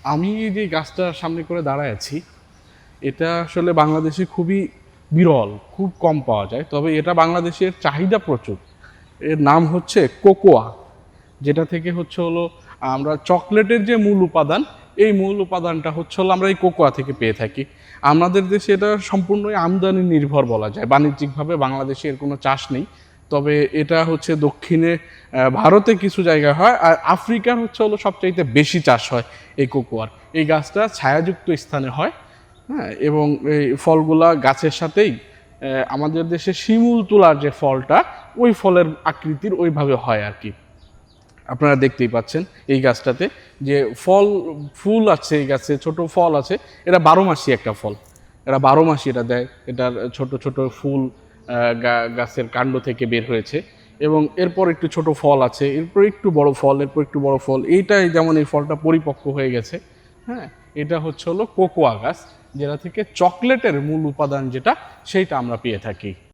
আমি যে গাছটার সামনে করে দাঁড়ায় আছি, এটা আসলে বাংলাদেশে খুবই বিরল, খুব কম পাওয়া যায়। তবে এটা বাংলাদেশের চাহিদা প্রচুর। এর নাম হচ্ছে কোকোয়া, যেটা থেকে হচ্ছে হলো আমরা চকলেটের যে মূল উপাদান, এই মূল উপাদানটা হচ্ছে হলো আমরা এই কোকোয়া থেকে পেয়ে থাকি। আমাদের দেশে এটা সম্পূর্ণই আমদানি নির্ভর বলা যায়। বাণিজ্যিকভাবে বাংলাদেশে এর কোনো চাষ নেই। তবে এটা হচ্ছে দক্ষিণে ভারতে কিছু জায়গায় হয়, আর আফ্রিকার হচ্ছে হলো সবচাইতে বেশি চাষ হয় এই কোকোয়ার। এই গাছটা ছায়াযুক্ত স্থানে হয়, হ্যাঁ, এবং এই ফলগুলা গাছের সাথেই আমাদের দেশে শিমুল তুলার যে ফলটা, ওই ফলের আকৃতির ওইভাবে হয় আর কি। আপনারা দেখতেই পাচ্ছেন এই গাছটাতে যে ফুল আছে, এই গাছে ছোট ফল আছে। এটা 12 মাসি একটা ফল, এটা 12 মাসি এটা দেয়। এটার ছোট ছোট ফুল গাছের কাণ্ড থেকে বের হয়েছে, এবং এরপর একটু ছোট ফল আছে, এরপর একটু বড় ফল, এরপর একটু বড় ফল। এইটাই যেমন এই ফলটা পরিপক্ক হয়ে গেছে, হ্যাঁ। এটা হচ্ছে হলো কোকোয়া গাছ, যেটা থেকে চকলেটের মূল উপাদান যেটা, সেইটা আমরা পেয়ে থাকি।